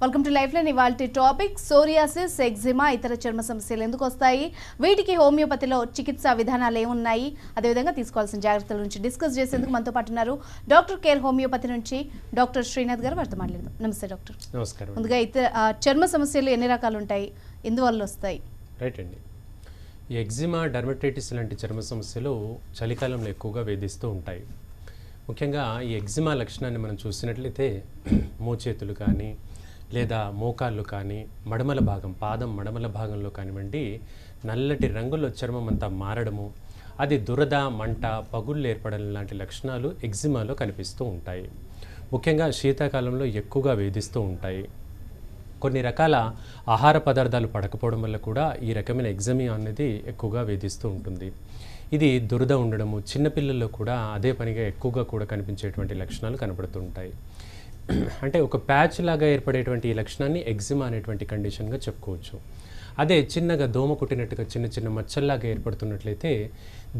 Welcome to life line. ఇవాల్టి topic psoriasis, eczema, ఇతర చర్మ సమస్యలు ఎందుకు వస్తాయి, వీటికి హోమియోపతిలో చికిత్సా విధానాలు ఏమున్నాయి, అదేవిధంగా తీసుకోవాల్సిన జాగ్రత్తల గురించి డిస్కస్ చేసేందుకు మనతో పాటు ఉన్నారు డాక్టర్ కేర్ హోమియోపతి నుంచి డాక్టర్ శ్రీనాథ్ గారు. వారితో మాట్లాడదాం. నమస్తే డాక్టర్. నమస్కారం. ముందుగా ఇతర చర్మ సమస్యలు ఎన్ని రకాలు ఉంటాయి, ఎందువల్ల వస్తాయి? రైట్ అండి. ఈ ఎగ్జిమా, డర్మటైటిస్ లాంటి చర్మ సమస్యలు చలికాలంలో ఎక్కువగా వేధిస్తూ ఉంటాయి. ముఖ్యంగా ఈ ఎగ్జిమా లక్షణాన్ని మనం చూసినట్లయితే మోచేతులు కానీ లేదా మోకాళ్ళు కానీ మడమల భాగం, పాదం మడమల భాగంలో కానివ్వండి, నల్లటి రంగులో చర్మం అంతా మారడము, అది దురద, మంట, పగుళ్ళు ఏర్పడడం లాంటి లక్షణాలు ఎగ్జిమాలో కనిపిస్తూ ఉంటాయి. ముఖ్యంగా శీతాకాలంలో ఎక్కువగా వేధిస్తూ ఉంటాయి. కొన్ని రకాల ఆహార పదార్థాలు పడకపోవడం వల్ల కూడా ఈ రకమైన ఎగ్జిమా అనేది ఎక్కువగా వేధిస్తూ ఉంటుంది. ఇది దురద ఉండడము, చిన్నపిల్లల్లో కూడా అదే పనిగా ఎక్కువగా కూడా కనిపించేటువంటి లక్షణాలు కనబడుతూ ఉంటాయి. అంటే ఒక ప్యాచ్ లాగా ఏర్పడేటువంటి ఈ లక్షణాన్ని ఎగ్జిమా అనేటువంటి కండిషన్గా చెప్పుకోవచ్చు. అదే చిన్నగా దోమ కుట్టినట్టుగా చిన్న చిన్న మచ్చల్లాగా ఏర్పడుతున్నట్లయితే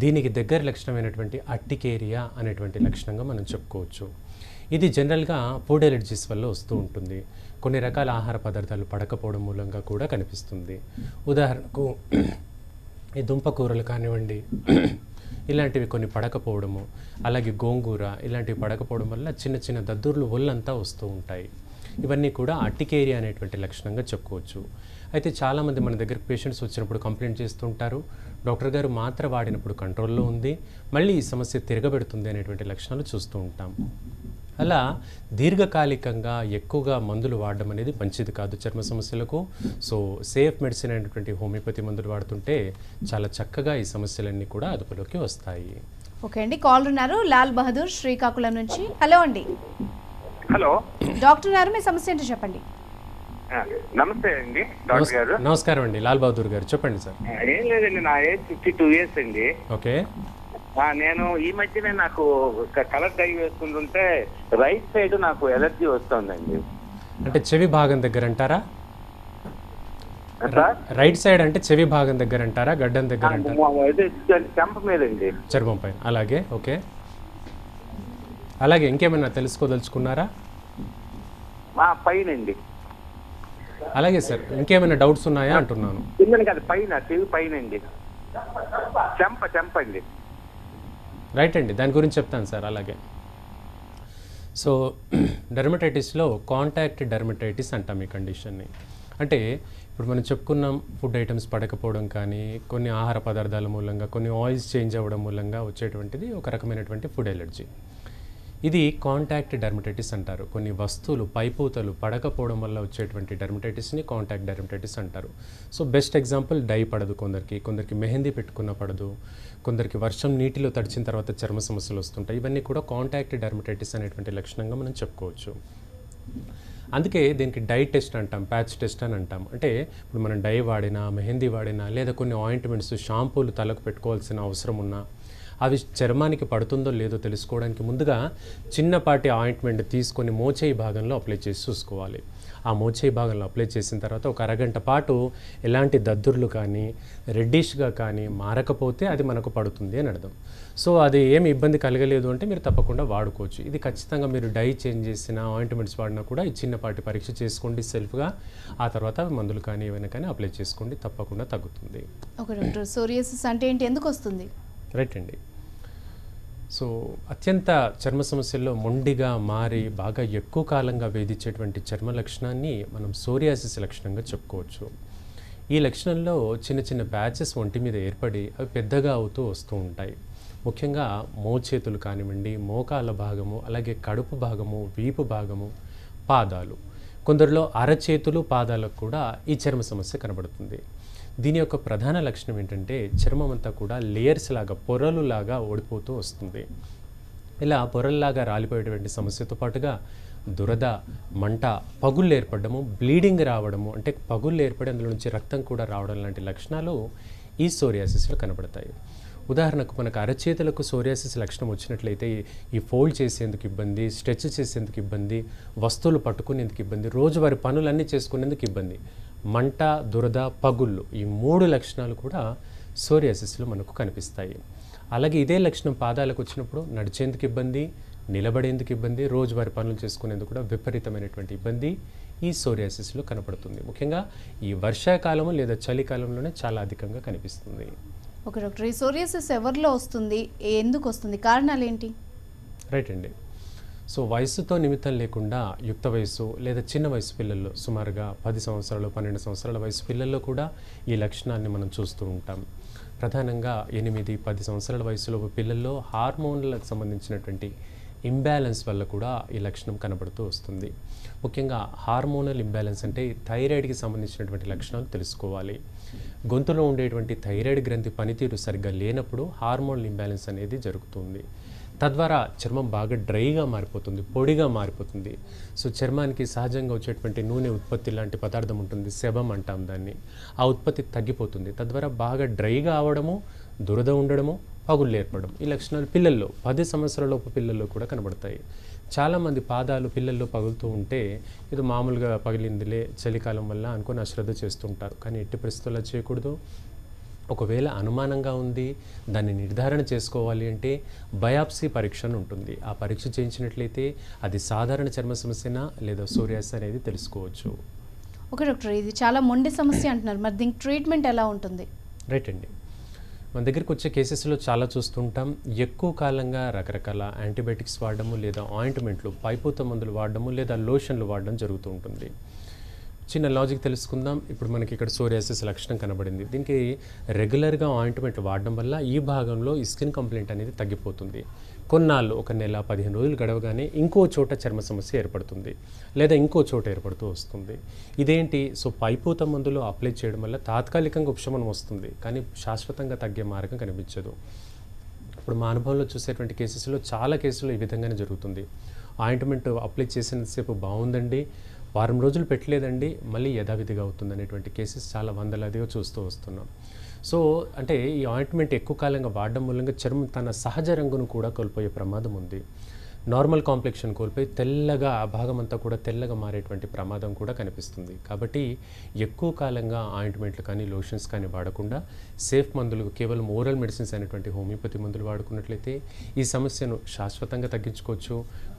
దీనికి దగ్గర లక్షణమైనటువంటి అర్టికేరియా అనేటువంటి లక్షణంగా మనం చెప్పుకోవచ్చు. ఇది జనరల్గా ఫుడ్ ఎలర్జీస్ వల్ల వస్తూ ఉంటుంది. కొన్ని రకాల ఆహార పదార్థాలు పడకపోవడం మూలంగా కూడా కనిపిస్తుంది. ఉదాహరణకు ఈ దుంపకూరలు కానివ్వండి, ఇలాంటివి కొన్ని పడకపోవడము, అలాగే గోంగూర ఇలాంటివి పడకపోవడం వల్ల చిన్న చిన్న దద్దుర్లు ఒళ్ళంతా వస్తూ ఉంటాయి. ఇవన్నీ కూడా అర్టికేరియా అనేటువంటి లక్షణంగా చెప్పుకోవచ్చు. అయితే చాలామంది మన దగ్గర పేషెంట్స్ వచ్చినప్పుడు కంప్లైంట్ చేస్తుంటారు, డాక్టర్ గారు మాత్ర వాడినప్పుడు కంట్రోల్లో ఉంది, మళ్ళీ ఈ సమస్య తిరగబెడుతుంది అనేటువంటి లక్షణాలు చూస్తూ ఉంటాం. అలా దీర్ఘకాలికంగా ఎక్కువగా మందులు వాడడం అనేది మంచిది కాదు చర్మ సమస్యలకు. సో సేఫ్ మెడిసిన్ అయినటువంటి హోమియోపతి మందులు వాడుతుంటే చాలా చక్కగా ఈ సమస్యలన్నీ కూడా అదుపులోకి వస్తాయి. ఓకే అండి, కాల్ ఉన్నారు లాల్ బహదూర్ శ్రీకాకుళం నుంచి. హలో అండి. హలో డాక్టర్ గారు, మీ సమస్య ఏంటో చెప్పండి. నమస్తే అండి డాక్టర్ గారు. నమస్కారం అండి లాల్ బహదూర్ గారు, చెప్పండి సార్. ఏం లేదండి, నా ఏజ్ 52 years అండి. ఓకే. నేను ఈ మధ్యనే నాకు కలర్ డై వేసుకుంటుంటే రైట్ సైడ్ నాకు ఎలర్జీ వస్తుందండి. అంటే చెవి భాగం దగ్గర అంటారా? రైట్ సైడ్ అంటే చెవి భాగం దగ్గర అంటారా, గడ్డం దగ్గర అంటారా? చెంప మీద అండి, చర్మం పైన. అలాగే, ఓకే. అలాగే ఇంకేమైనా తెలుసుకోదలుచుకున్నారా? పైన అండి. అలాగే సార్, ఇంకేమైనా డౌట్స్ ఉన్నాయా అంటున్నాను. కింద కాదు, పైన, చెవి పైన అండి, చెంప అండి. రైట్ అండి, దాని గురించి చెప్తాను సార్. అలాగే సో డర్మటైటిస్లో కాంటాక్ట్ డర్మటైటిస్ అంటాం ఈ కండిషన్ని. అంటే ఇప్పుడు మనం చెప్పుకున్నాం, ఫుడ్ ఐటమ్స్ పడకపోవడం కానీ, కొన్ని ఆహార పదార్థాల మూలంగా, కొన్ని ఆయిల్స్ చేంజ్ అవ్వడం మూలంగా వచ్చేటువంటిది ఒక రకమైనటువంటి ఫుడ్ ఎలర్జీ. ఇది కాంటాక్ట్ డర్మటైటిస్ అంటారు. కొన్ని వస్తువులు, పైపూతలు పడకపోవడం వల్ల వచ్చేటువంటి డర్మటైటిస్ని కాంటాక్ట్ డర్మటైటిస్ అంటారు. సో బెస్ట్ ఎగ్జాంపుల్, డై పడదు కొందరికి మెహందీ పెట్టుకున్న పడదు, కొందరికి వర్షం నీటిలో తడిచిన తర్వాత చర్మ సమస్యలు వస్తుంటాయి. ఇవన్నీ కూడా కాంటాక్ట్ డర్మటైటిస్ అనేటువంటి లక్షణంగా మనం చెప్పుకోవచ్చు. అందుకే దీనికి డై టెస్ట్ అంటాం, ప్యాచ్ టెస్ట్ అని అంటాం. అంటే ఇప్పుడు మనం డై వాడినా, మెహందీ వాడినా, లేదా కొన్ని ఆయింట్మెంట్స్, షాంపూలు తలకు పెట్టుకోవాల్సిన అవసరం ఉన్నా, అవి చర్మానికి పడుతుందో లేదో తెలుసుకోవడానికి ముందుగా చిన్నపాటి ఆయింట్మెంట్ తీసుకొని మోచేయి భాగంలో అప్లై చేసి చూసుకోవాలి. ఆ మోచేయి భాగంలో అప్లై చేసిన తర్వాత ఒక అరగంట పాటు ఎలాంటి దద్దుర్లు కానీ, రెడ్డిష్గా కానీ మారకపోతే అది మనకు పడుతుంది అని అర్థం. సో అది ఏమి ఇబ్బంది కలగలేదు అంటే మీరు తప్పకుండా వాడుకోవచ్చు. ఇది ఖచ్చితంగా మీరు డై చేంజ్ చేసిన, ఆయింట్మెంట్స్ వాడినా కూడా ఈ చిన్నపాటి పరీక్ష చేసుకోండి సెల్ఫ్గా. ఆ తర్వాత మందులు కానీ ఏమైనా కానీ అప్లై చేసుకోండి, తప్పకుండా తగ్గుతుంది. ఓకే డాక్టర్, సోరియాసిస్ అంటే ఏంటి, ఎందుకు వస్తుంది? రైట్ అండి. సో అత్యంత చర్మ సమస్యల్లో మొండిగా మారి బాగా ఎక్కువ కాలంగా వేధించేటువంటి చర్మ లక్షణాన్ని మనం సోరియాసిస్ లక్షణంగా చెప్పుకోవచ్చు. ఈ లక్షణంలో చిన్న చిన్న ప్యాచెస్ ఒంటి మీద ఏర్పడి అవి పెద్దగా అవుతూ వస్తూ ఉంటాయి. ముఖ్యంగా మోచేతులు కానివ్వండి, మోకాళ్ళ భాగము, అలాగే కడుపు భాగము, వీపు భాగము, పాదాలు, కొందరిలో అరచేతులు, పాదాలకు కూడా ఈ చర్మ సమస్య కనబడుతుంది. దీని యొక్క ప్రధాన లక్షణం ఏంటంటే చర్మం అంతా కూడా లేయర్స్ లాగా, పొరలు లాగా ఓడిపోతూ వస్తుంది. ఇలా పొరల్లాగా రాలిపోయేటువంటి సమస్యతో పాటుగా దురద, మంట, పగుళ్ళు ఏర్పడము, బ్లీడింగ్ రావడము, అంటే పగుళ్ళు ఏర్పడి అందులో నుంచి రక్తం కూడా రావడం లాంటి లక్షణాలు ఈ సోరియాసిస్లో కనబడతాయి. ఉదాహరణకు మనకు అరచేతులకు సోరియాసిస్ లక్షణం వచ్చినట్లయితే ఈ ఫోల్డ్ చేసేందుకు ఇబ్బంది, స్ట్రెచ్ చేసేందుకు ఇబ్బంది, వస్తువులు పట్టుకునేందుకు ఇబ్బంది, రోజువారి పనులన్నీ చేసుకునేందుకు ఇబ్బంది, మంట, దురద, పగుళ్ళు, ఈ 3 లక్షణాలు కూడా సోరియాసిస్లో మనకు కనిపిస్తాయి. అలాగే ఇదే లక్షణం పాదాలకు వచ్చినప్పుడు నడిచేందుకు ఇబ్బంది, నిలబడేందుకు ఇబ్బంది, రోజువారి పనులు చేసుకునేందుకు కూడా విపరీతమైనటువంటి ఇబ్బంది ఈ సోరియాసిస్లో కనపడుతుంది. ముఖ్యంగా ఈ వర్షాకాలము లేదా చలికాలంలోనే చాలా అధికంగా కనిపిస్తుంది. ఓకే డాక్టర్, ఈ సోరియాసిస్ ఎవరిలో వస్తుంది, ఎందుకు వస్తుంది, కారణాలు ఏంటి? రైట్ అండి. సో వయసుతో నిమిత్తం లేకుండా యుక్త వయసు లేదా చిన్న వయసు పిల్లల్లో, సుమారుగా 10 సంవత్సరాలు 12 సంవత్సరాల వయసు పిల్లల్లో కూడా ఈ లక్షణాన్ని మనం చూస్తూ ఉంటాం. ప్రధానంగా 8-10 సంవత్సరాల వయసులో పిల్లల్లో హార్మోన్లకు సంబంధించినటువంటి ఇంబ్యాలెన్స్ వల్ల కూడా ఈ లక్షణం కనబడుతూ వస్తుంది. ముఖ్యంగా హార్మోనల్ ఇంబ్యాలెన్స్ అంటే థైరాయిడ్కి సంబంధించినటువంటి లక్షణాలు తెలుసుకోవాలి. గొంతులో ఉండేటువంటి థైరాయిడ్ గ్రంథి పనితీరు సరిగ్గా లేనప్పుడు హార్మోనల్ ఇంబ్యాలెన్స్ అనేది జరుగుతుంది. తద్వారా చర్మం బాగా డ్రైగా మారిపోతుంది, పొడిగా మారిపోతుంది. సో చర్మానికి సహజంగా వచ్చేటువంటి నూనె ఉత్పత్తి లాంటి పదార్థం ఉంటుంది, సెబం అంటాం దాన్ని. ఆ ఉత్పత్తి తగ్గిపోతుంది. తద్వారా బాగా డ్రైగా అవడము, దురద ఉండడము, పగుళ్ళు ఏర్పడడం, ఈ లక్షణాలు పిల్లల్లో 10 సంవత్సరాలలోపు పిల్లల్లో కూడా కనబడతాయి. చాలామంది పాదాలు పిల్లల్లో పగులుతూ ఉంటే ఇది మామూలుగా పగిలిందిలే చలికాలం వల్ల అనుకొని అశ్రద్ధ చేస్తుంటారు. కానీ ఎట్టి పరిస్థితుల్లో చేయకూడదు. ఒకవేళ అనుమానంగా ఉంది, దాన్ని నిర్ధారణ చేసుకోవాలి అంటే బయాప్సీ పరీక్ష అని ఉంటుంది. ఆ పరీక్ష చేయించినట్లయితే అది సాధారణ చర్మ సమస్యనా లేదా సోరియాసిస్ అనేది తెలుసుకోవచ్చు. ఓకే డాక్టర్, ఇది చాలా మొండి సమస్య అంటున్నారు, మరి దీనికి ట్రీట్మెంట్ ఎలా ఉంటుంది? రైట్ అండి. మన దగ్గరికి వచ్చే కేసెస్లో చాలా చూస్తుంటాం. ఎక్కువ కాలంగా రకరకాల యాంటీబయాటిక్స్ వాడడము లేదా ఆయింట్మెంట్లు, పైపూత మందులు వాడడము లేదా లోషన్లు వాడడం జరుగుతూ ఉంటుంది. చిన్న లాజిక్ తెలుసుకుందాం. ఇప్పుడు మనకి ఇక్కడ సోరియాసిస్ లక్షణం కనబడింది. దీనికి రెగ్యులర్గా ఆయింట్మెంట్ వాడడం వల్ల ఈ భాగంలో ఈ స్కిన్ కంప్లైంట్ అనేది తగ్గిపోతుంది. కొన్నాళ్ళు, 1 నెల 15 రోజులు గడవగానే ఇంకో చోట చర్మ సమస్య ఏర్పడుతుంది లేదా ఇంకో చోట ఏర్పడుతూ వస్తుంది. ఇదేంటి? సో పైపూత మందులు అప్లై చేయడం వల్ల తాత్కాలికంగా ఉపశమనం వస్తుంది, కానీ శాశ్వతంగా తగ్గే మార్గం కనిపించదు. ఇప్పుడు మా అనుభవంలో చూసేటువంటి కేసెస్లో చాలా కేసులు ఈ విధంగానే జరుగుతుంది. ఆయింట్మెంట్ అప్లై చేసినంతసేపు బాగుందండి, వారం రోజులు పెట్టలేదండి, మళ్ళీ యథావిధిగా అవుతుంది అనేటువంటి కేసెస్ చాలా వందలాదిగా చూస్తూ వస్తున్నాం. సో అంటే ఈ ఆయింట్మెంట్ ఎక్కువ కాలంగా వాడడం మూలంగా చర్మం తన సహజ రంగును కూడా కోల్పోయే ప్రమాదం ఉంది. నార్మల్ కాంప్లెక్షన్ కోల్పోయి తెల్లగా, ఆ భాగం అంతా కూడా తెల్లగా మారేటువంటి ప్రమాదం కూడా కనిపిస్తుంది. కాబట్టి ఎక్కువ కాలంగా ఆయింట్మెంట్లు కానీ లోషన్స్ కానీ వాడకుండా సేఫ్ మందులు, కేవలం ఓరల్ మెడిసిన్స్ అయినటువంటి హోమియోపతి మందులు వాడుకున్నట్లయితే ఈ సమస్యను శాశ్వతంగా తగ్గించుకోవచ్చు.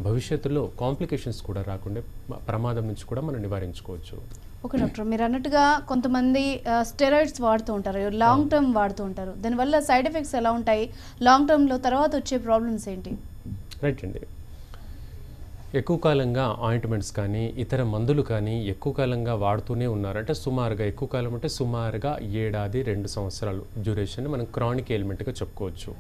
భవిష్యత్తులో కాంప్లికేషన్స్ కూడా రాకుండా ప్రమాదం నుంచి కూడా మనం నివారించుకోవచ్చు. ఓకే డాక్టర్, మీరు అన్నట్టుగా కొంతమంది స్టెరాయిడ్స్ వాడుతూ ఉంటారు, లాంగ్ టర్మ్ వాడుతూ ఉంటారు. దానివల్ల సైడ్ ఎఫెక్ట్స్ ఎలా ఉంటాయి, లాంగ్ టర్మ్లో తర్వాత వచ్చే ప్రాబ్లమ్స్ ఏంటి? రైట్ అండి. ఎక్కువ కాలంగా ఆయింట్మెంట్స్ కానీ ఇతర మందులు కానీ ఎక్కువ కాలంగా వాడుతూనే ఉన్నారు. అంటే సుమారుగా ఎక్కువ కాలం అంటే సుమారుగా 7-2 సంవత్సరాలు డ్యూరేషన్ మనం క్రానిక్ ఎయిల్మెంట్గా చెప్పుకోవచ్చు.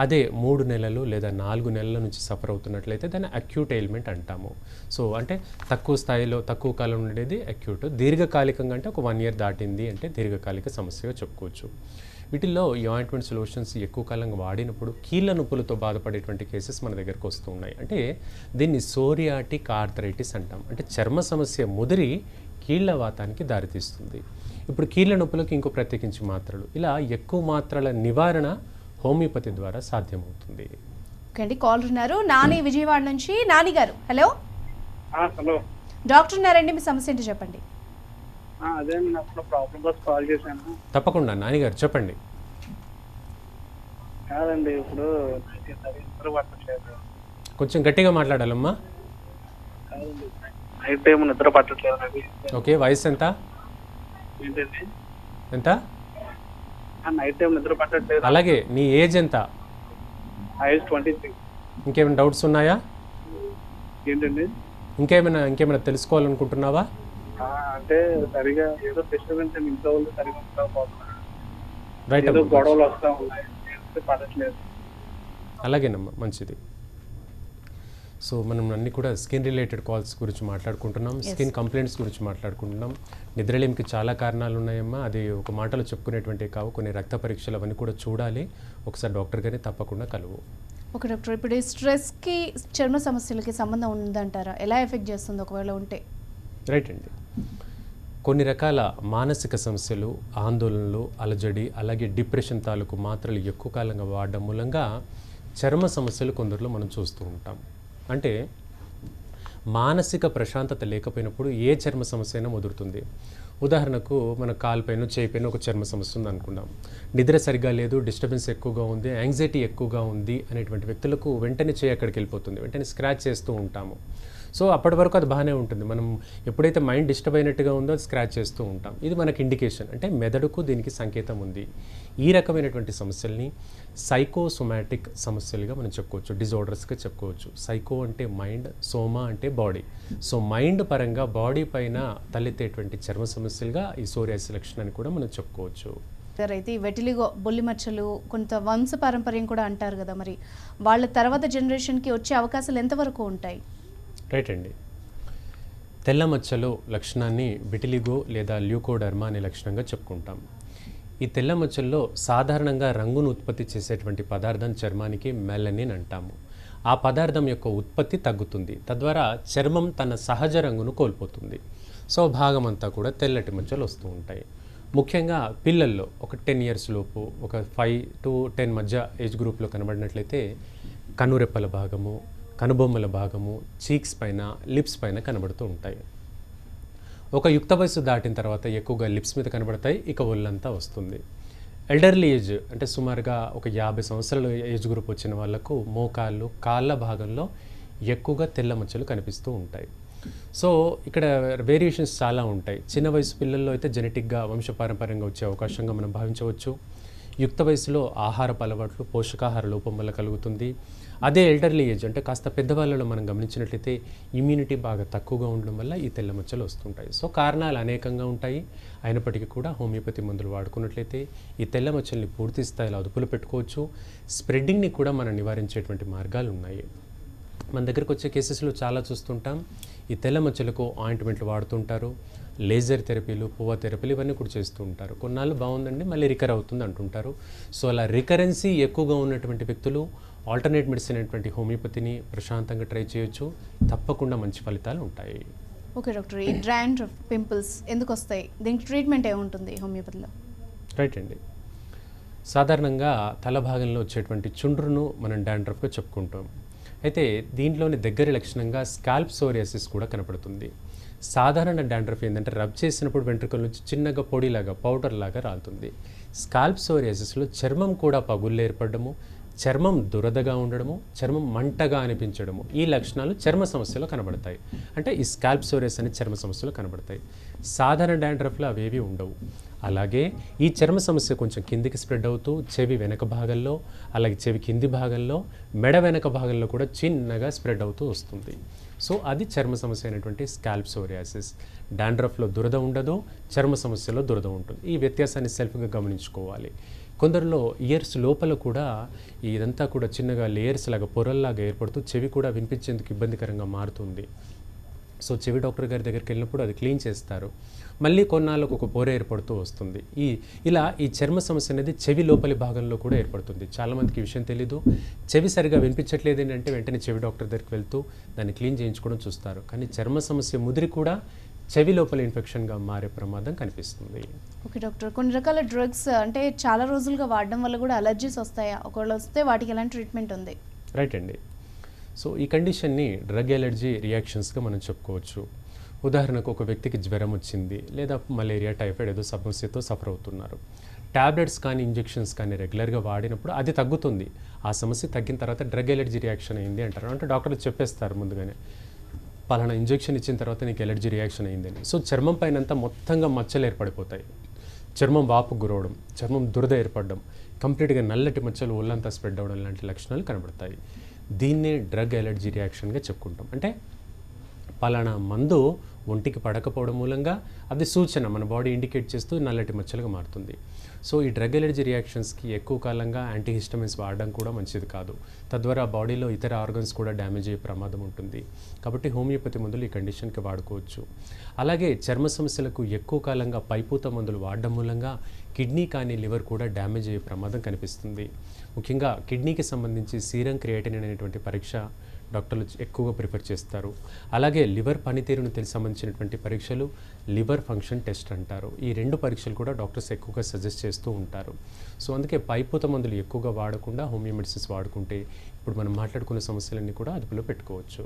అదే 3 నెలలు లేదా 4 నెలల నుంచి సఫర్ అవుతున్నట్లయితే దాన్ని అక్యూట్ ఎయిల్మెంట్ అంటాము. సో అంటే తక్కువ స్థాయిలో తక్కువ కాలం ఉండేది అక్యూట్. దీర్ఘకాలికంగా అంటే ఒక 1 year దాటింది అంటే దీర్ఘకాలిక సమస్యగా చెప్పుకోవచ్చు. వీటిల్లో ఈ ఆయింట్మెంట్స్, లోషన్స్ ఎక్కువ కాలంగా వాడినప్పుడు కీళ్ళ నొప్పులతో బాధపడేటువంటి కేసెస్ మన దగ్గరకు వస్తూ ఉన్నాయి. అంటే దీన్ని సోరియాటిక్ ఆర్థరైటిస్ అంటాం. అంటే చర్మ సమస్య ముదిరి కీళ్ళ వాతానికి దారితీస్తుంది. ఇప్పుడు కీళ్ళ నొప్పులకు ఇంకో ప్రత్యేకించి మాత్రలు, ఇలా ఎక్కువ మాత్రల నివారణ హోమియోపతి ద్వారా సాధ్యమవుతుంది. ఓకే అండి, కాల్ ఉన్నారు నాని విజయవాడ నుంచి. నాని గారు, హలో. హలో డాక్టర్ ఉన్నారండి, మీ సమస్య ఏంటో చెప్పండి. అదే నాకు ప్రాబ్లం కోసం కాల్ చేశాను. తప్పకుండా నానిగారు చెప్పండి. కాదండి, ఇప్పుడు నిద్ర పట్టట్లేదు. కొంచెం గట్టిగా మాట్లాడాలమ్మా. కాదండి, నైట్ టైం నిద్ర పట్టట్లేదు నాకు. ఓకే, వయసు ఎంత? ఏంటండి? ఎంత? నైట్ టైం నిద్ర పట్టట్లేదు. అలాగే నీ ఏజ్ ఎంత? ఏజ్ 26. ఇంకేమైనా డౌట్స్ ఉన్నాయా? ఏంటండి? ఇంకేమైనా తెలుసుకోవాలనుకుంటున్నావా? అంటే సరిగా ఏదో డిస్టర్బెన్స్ అండి, ఇంట్లో వాళ్ళు సరిగా ఉండకపోతున్నారు. రైట్, ఏదో గొడవలు వస్తూ ఉన్నాయి, పడట్లేదు. అలాగేనమ్మా, మంచిది. సో మనం అన్నీ కూడా స్కిన్ రిలేటెడ్ కాల్స్ గురించి మాట్లాడుకుంటున్నాం, స్కిన్ కంప్లైంట్స్ గురించి మాట్లాడుకుంటున్నాం. నిద్రలేమికి చాలా కారణాలు ఉన్నాయమ్మా, అది ఒక మాటలో చెప్పుకునేటువంటి కావు. కొన్ని రక్త పరీక్షలు అవన్నీ కూడా చూడాలి. ఒకసారి డాక్టర్ గారిని తప్పకుండా కలువు. ఓకే డాక్టర్, ఇప్పుడు ఈ స్ట్రెస్కి చర్మ సమస్యలకి సంబంధం ఉందంటారా? ఎలా ఎఫెక్ట్ చేస్తుంది ఒకవేళ ఉంటే? రైట్ అండి. కొన్ని రకాల మానసిక సమస్యలు, ఆందోళనలు, అలజడి, అలాగే డిప్రెషన్ తాలూకు మాత్రలు ఎక్కువ కాలంగా వాడడం మూలంగా చర్మ సమస్యలు కొందరిలో మనం చూస్తూ ఉంటాం. అంటే మానసిక ప్రశాంతత లేకపోయినప్పుడు ఏ చర్మ సమస్య అయినా ముదురుతుంది. ఉదాహరణకు మన కాలుపైన, చేయిపైన ఒక చర్మ సమస్య ఉంది అనుకుందాం. నిద్ర సరిగ్గా లేదు, డిస్టర్బెన్స్ ఎక్కువగా ఉంది, యాంగ్జైటీ ఎక్కువగా ఉంది అనేటువంటి వ్యక్తులకు వెంటనే చేయి అక్కడికి వెళ్ళిపోతుంది, వెంటనే స్క్రాచ్ చేస్తూ ఉంటాము. సో అప్పటి వరకు అది బాగానే ఉంటుంది. మనం ఎప్పుడైతే మైండ్ డిస్టర్బ్ అయినట్టుగా ఉందో అది స్క్రాచ్ చేస్తూ ఉంటాం. ఇది మనకి ఇండికేషన్, అంటే మెదడుకు దీనికి సంకేతం ఉంది. ఈ రకమైనటువంటి సమస్యల్ని సైకోసోమాటిక్ సమస్యలుగా మనం చెప్పుకోవచ్చు, డిజార్డర్స్గా చెప్పుకోవచ్చు. సైకో అంటే మైండ్, సోమా అంటే బాడీ. సో మైండ్ పరంగా బాడీ పైన తలెత్తేటువంటి చర్మ సమస్యలుగా ఈ సోరియాసిస్ లక్షణాన్ని కూడా మనం చెప్పుకోవచ్చు. అయితే ఈ వెటిలిగో, బొల్లి మచ్చలు కొంత వంశపారంపర్యం కూడా అంటారు కదా, మరి వాళ్ళ తర్వాత జనరేషన్కి వచ్చే అవకాశాలు ఎంతవరకు ఉంటాయి? రైట్ అండి. తెల్ల మచ్చలు లక్షణాన్ని విటిలిగో లేదా ల్యూకోడర్మా అనే లక్షణంగా చెప్పుకుంటాం. ఈ తెల్ల మచ్చల్లో సాధారణంగా రంగును ఉత్పత్తి చేసేటువంటి పదార్థం చర్మానికి మెలనిన్ అంటాము. ఆ పదార్థం యొక్క ఉత్పత్తి తగ్గుతుంది, తద్వారా చర్మం తన సహజ రంగును కోల్పోతుంది. సో భాగం అంతా కూడా తెల్లటి మచ్చలు వస్తూ ఉంటాయి. ముఖ్యంగా పిల్లల్లో ఒక 10 years లోపు, ఒక 5 to 10 మధ్య ఏజ్ గ్రూప్లో కనబడినట్లయితే కనురెప్పల భాగము, కనుబొమ్మల భాగము, చీక్స్ పైన, లిప్స్ పైన కనబడుతూ ఉంటాయి. ఒక యుక్త వయసు దాటిన తర్వాత ఎక్కువగా లిప్స్ మీద కనబడతాయి, ఇక ఒళ్ళంతా వస్తుంది. ఎల్డర్లీ ఏజ్ అంటే సుమారుగా ఒక 50 సంవత్సరాల ఏజ్ గ్రూప్ వచ్చిన వాళ్ళకు మోకాళ్ళు, కాళ్ళ భాగంలో ఎక్కువగా తెల్ల మచ్చలు కనిపిస్తూ ఉంటాయి. సో ఇక్కడ వేరియేషన్స్ చాలా ఉంటాయి. చిన్న వయసు పిల్లల్లో అయితే జెనెటిక్గా వంశపారంపర్యంగా వచ్చే అవకాశంగా మనం భావించవచ్చు. యుక్త వయసులో ఆహారపు అలవాట్లు, పోషకాహార లోపం వల్ల కలుగుతుంది. అదే ఎల్డర్లీ ఏజ్ అంటే కాస్త పెద్దవాళ్ళలో మనం గమనించినట్లయితే ఇమ్యూనిటీ బాగా తక్కువగా ఉండడం వల్ల ఈ తెల్ల మచ్చలు వస్తుంటాయి. సో కారణాలు అనేకంగా ఉంటాయి. అయినప్పటికీ కూడా హోమియోపతి మందులు వాడుకున్నట్లయితే ఈ తెల్ల మచ్చల్ని పూర్తి స్థాయిలో అదుపులో పెట్టుకోవచ్చు. స్ప్రెడ్డింగ్ని కూడా మనం నివారించేటువంటి మార్గాలు ఉన్నాయి. మన దగ్గరకు వచ్చే కేసెస్లో చాలా చూస్తుంటాం. ఈ తెల్ల మచ్చలకు ఆయింట్మెంట్లు వాడుతుంటారు, లేజర్ థెరపీలు, పువ్వ థెరపీలు ఇవన్నీ కూడా చేస్తూ ఉంటారు. కొన్నాళ్ళు బాగుందండి, మళ్ళీ రికర్ అవుతుంది అంటుంటారు. సో అలా రికరెన్సీ ఎక్కువగా ఉన్నటువంటి వ్యక్తులు ఆల్టర్నేట్ మెడిసిన్ అయినటువంటి హోమియోపతిని ప్రశాంతంగా ట్రై చేయొచ్చు. తప్పకుండా మంచి ఫలితాలు ఉంటాయి. ఓకే డాక్టర్, ఈ డాండ్రఫ్, పింపుల్స్ ఎందుకు వస్తాయి? దీనికి ట్రీట్మెంట్ ఏముంటుంది హోమియోపతిలో? రైట్ అండి. సాధారణంగా తల భాగంలో వచ్చేటువంటి చుండ్రును మనం డాండ్రఫ్గా చెప్పుకుంటాం. అయితే దీంట్లోని దగ్గర లక్షణంగా స్కాల్ప్ సోరియాసిస్ కూడా కనపడుతుంది. సాధారణ డాండ్రఫ్ ఏంటంటే రబ్ చేసినప్పుడు వెంట్రుకల నుంచి చిన్నగా పొడిలాగా, పౌడర్ లాగా రాలుతుంది. స్కాల్ప్ సోరియాసిస్లో చర్మం కూడా పగుళ్ళు ఏర్పడము, చర్మం దురదగా ఉండడము, చర్మం మంటగా అనిపించడము, ఈ లక్షణాలు చర్మ సమస్యలో కనబడతాయి. అంటే ఈ స్కాల్ప్ సోరియాసిస్ అనే చర్మ సమస్యలో కనబడతాయి. సాధారణ డాండ్రఫ్లో అవేవి ఉండవు. అలాగే ఈ చర్మ సమస్య కొంచెం కిందికి స్ప్రెడ్ అవుతూ చెవి వెనక భాగంలో, అలాగే చెవి కింది భాగంలో, మెడ వెనక భాగంలో కూడా చిన్నగా స్ప్రెడ్ అవుతూ వస్తుంది. సో అది చర్మ సమస్య అయినటువంటి స్కాల్ప్ సోరియాసిస్. డాండ్రఫ్లో దురద ఉండదు, చర్మ సమస్యలో దురద ఉంటుంది. ఈ వ్యత్యాసాన్ని సెల్ఫ్గా గమనించుకోవాలి. కొందరిలో ఇయర్స్ లోపల కూడా ఇదంతా కూడా చిన్నగా లేయర్స్ లాగా, పొరల్లాగా ఏర్పడుతూ చెవి కూడా వినిపించేందుకు ఇబ్బందికరంగా మారుతుంది. సో చెవి డాక్టర్ గారి దగ్గరికి వెళ్ళినప్పుడు అది క్లీన్ చేస్తారు. మళ్ళీ కొన్నాళ్ళకు ఒక పొర ఏర్పడుతూ వస్తుంది. ఇలా ఈ చర్మ సమస్య అనేది చెవి లోపలి భాగంలో కూడా ఏర్పడుతుంది. చాలామందికి ఈ విషయం తెలీదు. చెవి సరిగా వినిపించట్లేదు ఏంటంటే వెంటనే చెవి డాక్టర్ దగ్గరికి వెళ్తూ దాన్ని క్లీన్ చేయించుకోవడం చూస్తారు. కానీ చర్మ సమస్య ముదిరి కూడా చెవి లోపల ఇన్ఫెక్షన్గా మారే ప్రమాదం కనిపిస్తుంది. ఓకే డాక్టర్, కొన్ని రకాల డ్రగ్స్ అంటే చాలా రోజులుగా వాడడం వల్ల కూడా అలర్జీస్ వస్తాయా? ఒకవేళ వస్తే వాటికి ఎలాంటి ట్రీట్మెంట్ ఉంది? రైట్ అండి. సో ఈ కండిషన్ని డ్రగ్ ఎలర్జీ రియాక్షన్స్గా మనం చెప్పుకోవచ్చు. ఉదాహరణకు ఒక వ్యక్తికి జ్వరం వచ్చింది, లేదా మలేరియా, టైఫాయిడ్ ఏదో సమస్యతో సఫర్ అవుతున్నారు. ట్యాబ్లెట్స్ కానీ ఇంజెక్షన్స్ కానీ రెగ్యులర్గా వాడినప్పుడు అది తగ్గుతుంది. ఆ సమస్య తగ్గిన తర్వాత డ్రగ్ ఎలర్జీ రియాక్షన్ అయింది అంటారు. అంటే డాక్టర్లు చెప్పేస్తారు ముందుగానే, పలానా ఇంజెక్షన్ ఇచ్చిన తర్వాత నీకు ఎలర్జీ రియాక్షన్ అయిందని. సో చర్మం పైన అంతా మొత్తంగా మచ్చలు ఏర్పడిపోతాయి. చర్మం వాపు గురవడం, చర్మం దురద ఏర్పడడం, కంప్లీట్గా నల్లటి మచ్చలు ఒళ్ళంతా స్ప్రెడ్ అవ్వడం లాంటి లక్షణాలు కనబడతాయి. దీన్నే డ్రగ్ ఎలర్జీ రియాక్షన్గా చెప్పుకుంటాం. అంటే పలానా మందు ఒంటికి పడకపోవడం మూలంగా అది సూచన, మన బాడీ ఇండికేట్ చేస్తూ నల్లటి మచ్చలుగా మారుతుంది. సో ఈ డ్రగ్ ఎలర్జీ రియాక్షన్స్కి ఎక్కువ కాలంగా యాంటీహిస్టమిన్స్ వాడడం కూడా మంచిది కాదు. తద్వారా బాడీలో ఇతర ఆర్గన్స్ కూడా డ్యామేజ్ అయ్యే ప్రమాదం ఉంటుంది. కాబట్టి హోమియోపతి మందులు ఈ కండిషన్కి వాడుకోవచ్చు. అలాగే చర్మ సమస్యలకు ఎక్కువ కాలంగా పైపూత మందులు వాడడం మూలంగా కిడ్నీ కానీ లివర్ కూడా డ్యామేజ్ అయ్యే ప్రమాదం కనిపిస్తుంది. ముఖ్యంగా కిడ్నీకి సంబంధించి సీరం క్రియేటినిన్ అనేటువంటి పరీక్ష డాక్టర్లు ఎక్కువగా ప్రిఫర్ చేస్తారు. అలాగే లివర్ పనితీరును సంబంధించినటువంటి పరీక్షలు లివర్ ఫంక్షన్ టెస్ట్ అంటారు. ఈ రెండు పరీక్షలు కూడా డాక్టర్స్ ఎక్కువగా సజెస్ట్ చేస్తూ ఉంటారు. సో అందుకే పైపూత మందులు ఎక్కువగా వాడకుండా హోమియో మెడిసిన్స్ వాడుకుంటే ఇప్పుడు మనం మాట్లాడుకున్న సమస్యలన్నీ కూడా అదుపులో పెట్టుకోవచ్చు.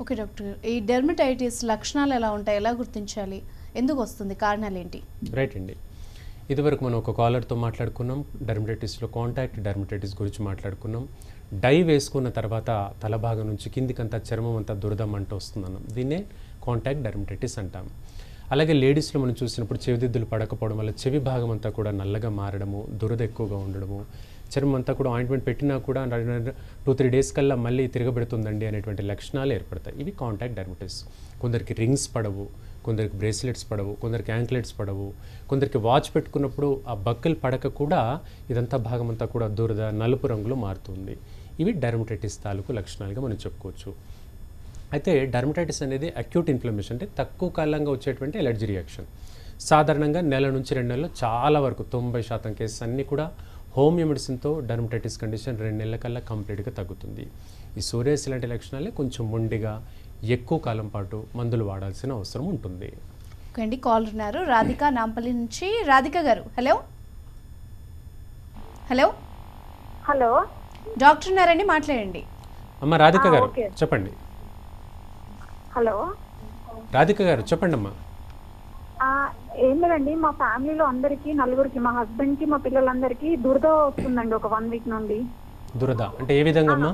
ఓకే డాక్టర్, ఈ డెర్మటైటిస్ లక్షణాలు ఎలా ఉంటాయి, ఎలా గుర్తించాలి, ఎందుకు వస్తుంది, కారణాలు ఏంటి? రైట్ అండి. ఇదివరకు మనం ఒక కాలర్తో మాట్లాడుకున్నాం, డర్మటైటిస్లో కాంటాక్ట్ డర్మటైటిస్ గురించి మాట్లాడుకున్నాం. డై వేసుకున్న తర్వాత తల భాగం నుంచి కిందికంతా చర్మం అంతా దురద మంట వస్తుందన్నాం. దీన్నే కాంటాక్ట్ డర్మటైటిస్ అంటాం. అలాగే లేడీస్లో మనం చూసినప్పుడు చెవిదిద్దులు పడకపోవడం వల్ల చెవి భాగం అంతా కూడా నల్లగా మారడము, దురద ఎక్కువగా ఉండడము, చర్మం అంతా కూడా ఆయింట్మెంట్ పెట్టినా కూడా 2-3 డేస్ కల్లా మళ్ళీ తిరగబెడుతుందండి అనేటువంటి లక్షణాలు ఏర్పడతాయి. ఇవి కాంటాక్ట్ డర్మటైటిస్. కొందరికి రింగ్స్ పడవు, కొందరికి బ్రేస్లెట్స్ పడవు, కొందరికి యాంక్లెట్స్ పడవు, కొందరికి వాచ్ పెట్టుకున్నప్పుడు ఆ బక్కలు పడక కూడా ఇదంతా భాగం అంతా కూడా దురద నలుపు రంగులో మారుతుంది. ఇవి డర్మటైటిస్ తాలూకు లక్షణాలుగా మనం చెప్పుకోవచ్చు. అయితే డర్మటైటిస్ అనేది అక్యూట్ ఇన్ఫ్లమేషన్, అంటే తక్కువ కాలంగా వచ్చేటువంటి ఎలర్జీ రియాక్షన్. సాధారణంగా నెల నుంచి 2 నెలల్లో చాలా వరకు 90% కేసెస్ అన్నీ కూడా హోమియో మెడిసిన్తో డర్మటైటిస్ కండిషన్ 2 నెలల కల్లా కంప్లీట్గా తగ్గుతుంది. ఈ సోరియాసిస్ లాంటి లక్షణాలే కొంచెం మొండిగా ఎక్కువ కాలం పాటు మందులు వాడాల్సిన అవసరం ఉంటుంది. ఓకే అండి, కాల్ ఉన్నారు రాధిక నాంపల్లి నుంచి. రాధిక గారు, హలో హలో హలో, డాక్టర్ ఉన్నారండి, మాట్లాడండి. అమ్మ రాధిక గారు ఓకే. చెప్పండి. హలో. రాధిక గారు చెప్పండి అమ్మా. ఏం లేదండి, మా ఫ్యామిలీలో అందరికి నలుగురికి, మా హస్బెండ్ కి మా పిల్లలందరికీ దురద వస్తుందండి ఒక 1 వీక్ నుండి. దురద అంటే ఏ విధంగా అమ్మా?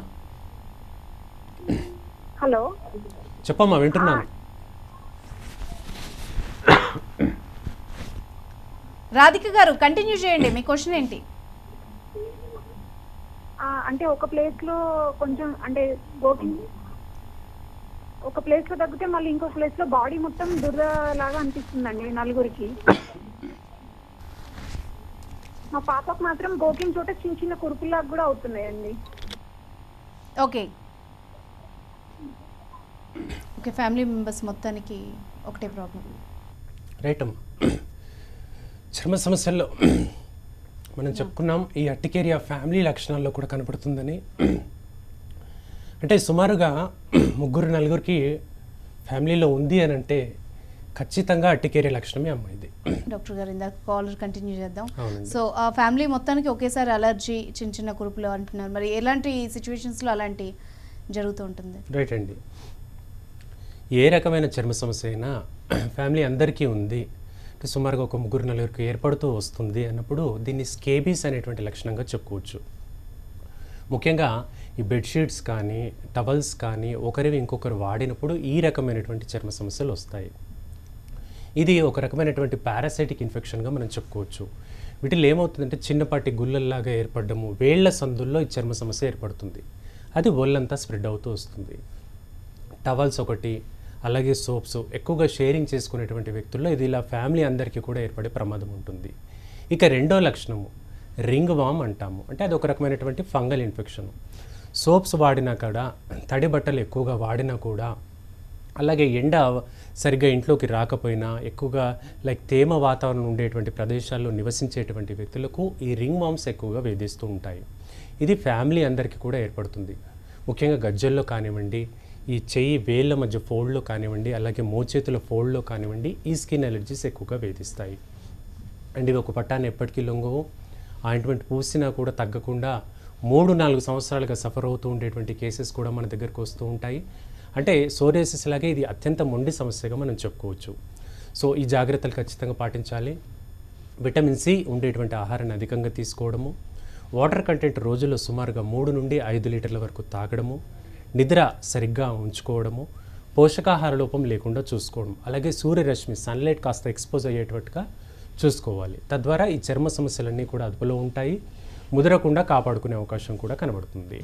హలో చెప్పమ్మా, వింటున్నాను. రాధిక గారు కంటిన్యూ చేయండి, మీ క్వశ్చన్ ఏంటి? అంటే ఒక ప్లేస్ లో కొంచెం అంటే ఒక ప్లేస్ లో తగ్గితే మళ్ళీ ఇంకో ప్లేస్ లో బాడీ మొత్తం దురద లాగా అనిపిస్తుందండి నలుగురికి. మా పాపకు మాత్రం గోకిన చోట చిన్న చిన్న కురుపులాగా కూడా అవుతున్నాయండి. ఓకే ఓకే, ఫ్యామిలీ మెంబర్స్ మొత్తానికి ఒకటే ప్రాబ్లం. రైట్ అమ్మా. చర్మ సమస్యల్లో మనం చెప్పుకున్నాం ఈ అర్టికేరియా ఫ్యామిలీ లక్షణాల్లో కూడా కనపడుతుందని. అంటే సుమారుగా 3-4 ఫ్యామిలీలో ఉంది అని అంటే ఖచ్చితంగా అర్టికేరియా లక్షణమే అమ్మాయిది. డాక్టర్ గారు ఇందాక కాలర్ కంటిన్యూ చేద్దాం. అవునండి. సో ఆ ఫ్యామిలీ మొత్తానికి ఒకేసారి అలర్జీ, చిన్న చిన్న కురుపులు అంటున్నారు. మరి ఎలాంటి సిచ్యువేషన్స్లో అలాంటి జరుగుతూ ఉంటుంది? రైట్ అండి. ఏ రకమైన చర్మ సమస్య అయినా ఫ్యామిలీ అందరికీ ఉంది అంటే సుమారుగా ఒక 3-4 ఏర్పడుతూ వస్తుంది అన్నప్పుడు దీన్ని స్కేబీస్ అనేటువంటి లక్షణంగా చెప్పుకోవచ్చు. ముఖ్యంగా ఈ బెడ్షీట్స్ కానీ టవల్స్ కానీ ఒకరివి ఇంకొకరు వాడినప్పుడు ఈ రకమైనటువంటి చర్మ సమస్యలు వస్తాయి. ఇది ఒక రకమైనటువంటి పారాసైటిక్ ఇన్ఫెక్షన్గా మనం చెప్పుకోవచ్చు. వీటిలో ఏమవుతుందంటే చిన్నపాటి గుల్లల్లాగా ఏర్పడము, వేళ్ల సందుల్లో ఈ చర్మ సమస్య ఏర్పడుతుంది. అది ఒళ్ళంతా స్ప్రెడ్ అవుతూ వస్తుంది. టవల్స్ ఒకటి, అలాగే సోప్స్ ఎక్కువగా షేరింగ్ చేసుకునేటువంటి వ్యక్తుల్లో ఇది ఇలా ఫ్యామిలీ అందరికీ కూడా ఏర్పడే ప్రమాదం ఉంటుంది. ఇక రెండో లక్షణము రింగ్ వామ్ అంటాము. అంటే అది ఒక రకమైనటువంటి ఫంగల్ ఇన్ఫెక్షన్. సోప్స్ వాడినా కూడా, తడి బట్టలు ఎక్కువగా వాడినా కూడా, అలాగే ఎండ సరిగ్గా ఇంట్లోకి రాకపోయినా, ఎక్కువగా లైక్ తేమ వాతావరణం ఉండేటువంటి ప్రదేశాల్లో నివసించేటువంటి వ్యక్తులకు ఈ రింగ్ వామ్స్ ఎక్కువగా వేధిస్తూ ఉంటాయి. ఇది ఫ్యామిలీ అందరికీ కూడా ఏర్పడుతుంది. ముఖ్యంగా గజ్జల్లో కానివ్వండి, ఈ చెయ్యి వేళ్ళ మధ్య ఫోల్డ్లో కానివ్వండి, అలాగే మోచేతుల ఫోల్డ్లో కానివ్వండి, ఈ స్కిన్ అలర్జీస్ ఎక్కువగా వేధిస్తాయి. అండ్ ఇవి ఒక పట్టాన్ని ఎప్పటికీ లొంగవు. ఆయింట్మెంట్ పూసినా కూడా తగ్గకుండా 3-4 సంవత్సరాలుగా సఫర్ అవుతూ ఉండేటువంటి కేసెస్ కూడా మన దగ్గరకు వస్తూ ఉంటాయి. అంటే సోరియాసిస్ లాగే ఇది అత్యంత మొండి సమస్యగా మనం చెప్పుకోవచ్చు. సో ఈ జాగ్రత్తలు ఖచ్చితంగా పాటించాలి. విటమిన్ సి ఉండేటువంటి ఆహారాన్ని అధికంగా తీసుకోవడము, వాటర్ కంటెంట్ రోజుల్లో సుమారుగా 3 నుండి 5 లీటర్ల వరకు తాగడము, నిద్ర సరిగ్గా ఉంచుకోవడము, పోషకాహార లోపం లేకుండా చూసుకోవడం, అలాగే సూర్యరశ్మి సన్లైట్ కాస్త ఎక్స్పోజ్ అయ్యేటట్టుగా చూసుకోవాలి. తద్వారా ఈ చర్మ సమస్యలన్నీ కూడా అదుపులో ఉంటాయి, ముదరకుండా కాపాడుకునే అవకాశం కూడా కనబడుతుంది.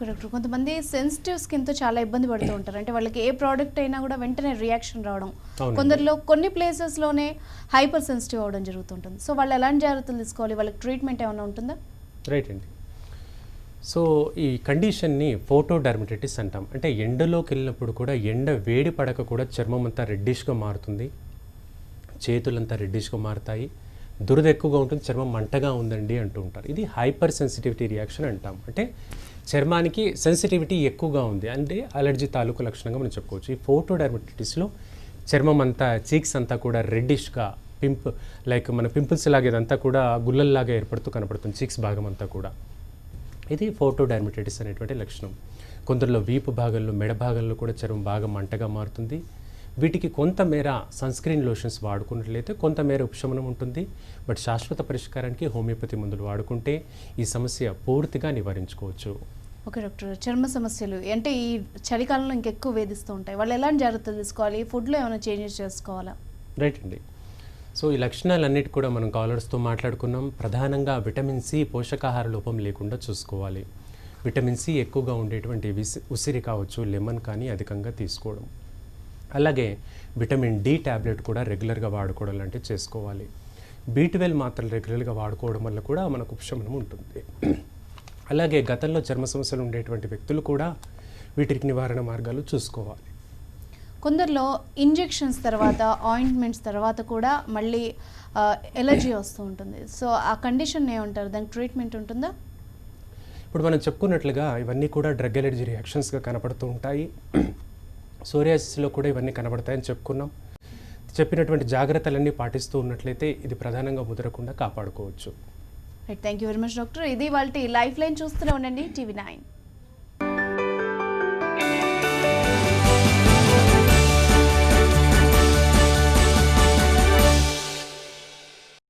డాక్టర్, కొంతమంది సెన్సిటివ్ స్కిన్తో చాలా ఇబ్బంది పడుతూ ఉంటారు. అంటే వాళ్ళకి ఏ ప్రోడక్ట్ అయినా కూడా వెంటనే రియాక్షన్ రావడం, కొందరిలో కొన్ని ప్లేసెస్లోనే హైపర్ సెన్సిటివ్ అవ్వడం జరుగుతుంటుంది. సో వాళ్ళు ఎలాంటి జాగ్రత్తలు తీసుకోవాలి? వాళ్ళకి ట్రీట్మెంట్ ఏమైనా ఉంటుందా? రైట్ అండి. సో ఈ కండిషన్ని ఫోటో డర్మటైటిస్ అంటాం. అంటే ఎండలోకి వెళ్ళినప్పుడు కూడా ఎండ వేడి పడక కూడా చర్మం అంతా రెడ్డిష్గా మారుతుంది, చేతులంతా రెడ్డిష్గా మారుతాయి, దురద ఎక్కువగా ఉంటుంది, చర్మం మంటగా ఉందండి అంటూ ఉంటారు. ఇది హైపర్ సెన్సిటివిటీ రియాక్షన్ అంటాం. అంటే చర్మానికి సెన్సిటివిటీ ఎక్కువగా ఉంది అంటే అలర్జీ తాలూకు లక్షణంగా మనం చెప్పుకోవచ్చు. ఈ ఫోటో డర్మటైటిస్లో చర్మం అంతా, చీక్స్ అంతా కూడా రెడ్డిష్గా లైక్ మన పింపుల్స్ లాగా ఇదంతా కూడా గుల్లల్లాగా ఏర్పడుతూ కనపడుతుంది, చీక్స్ భాగం అంతా కూడా. ఇది ఫోటో డర్మటైటిస్ అనేటువంటి లక్షణం. కొందరిలో వీపు భాగంలో, మెడ భాగంలో కూడా చర్మం బాగా మంటగా మారుతుంది. వీటికి కొంతమేర సన్స్క్రీన్ లోషన్స్ వాడుకున్నట్లయితే కొంతమేర ఉపశమనం ఉంటుంది. బట్ శాశ్వత పరిష్కారానికి హోమియోపతి మందులు వాడుకుంటే ఈ సమస్య పూర్తిగా నివారించుకోవచ్చు. ఓకే డాక్టర్, చర్మ సమస్యలు అంటే ఈ చలికాలంలో ఇంకెక్కువ వేధిస్తూ ఉంటాయి, వాళ్ళు ఎలాంటి జాగ్రత్తలు తీసుకోవాలి? ఫుడ్లో ఏమైనా చేంజెస్ చేసుకోవాలా? రైట్ అండి. సో ఈ లక్షణాలన్నిటి కూడా మనం కాలర్స్తో మాట్లాడుకున్నాం. ప్రధానంగా విటమిన్ సి పోషకాహార లోపం లేకుండా చూసుకోవాలి. విటమిన్ సి ఎక్కువగా ఉండేటువంటి ఉసిరి కావచ్చు, లెమన్ కానీ అధికంగా తీసుకోవడం. అలాగే విటమిన్ డి ట్యాబ్లెట్ కూడా రెగ్యులర్గా వాడుకోవడం లాంటివి చేసుకోవాలి. B12 మాత్రలు రెగ్యులర్గా వాడుకోవడం వల్ల కూడా మనకు ఉపశమనం ఉంటుంది. అలాగే గతంలో చర్మ సమస్యలు ఉండేటువంటి వ్యక్తులు కూడా వీటికి నివారణ మార్గాలు చూసుకోవాలి. కొందరిలో ఇంజెక్షన్స్ తర్వాత, ఆయింట్మెంట్స్ తర్వాత కూడా మళ్ళీ ఎలర్జీ వస్తూ ఉంటుంది. సో ఆ కండిషన్ ఏమంటారు, దానికి ట్రీట్మెంట్ ఉంటుందా? ఇప్పుడు మనం చెప్పుకున్నట్లుగా ఇవన్నీ కూడా డ్రగ్ ఎలర్జీ రియాక్షన్స్గా కనపడుతూ ఉంటాయి. సోరియాసిస్లో కూడా ఇవన్నీ కనబడతాయని చెప్పుకున్నాం. చెప్పినటువంటి జాగ్రత్తలన్నీ పాటిస్తూ ఉన్నట్లయితే ఇది ప్రధానంగా ముదరకుండా కాపాడుకోవచ్చు. Right, thank you very much doctor. ఇది వాళ్ళ లైఫ్ లైన్. చూస్తూనే ఉండండి TV9.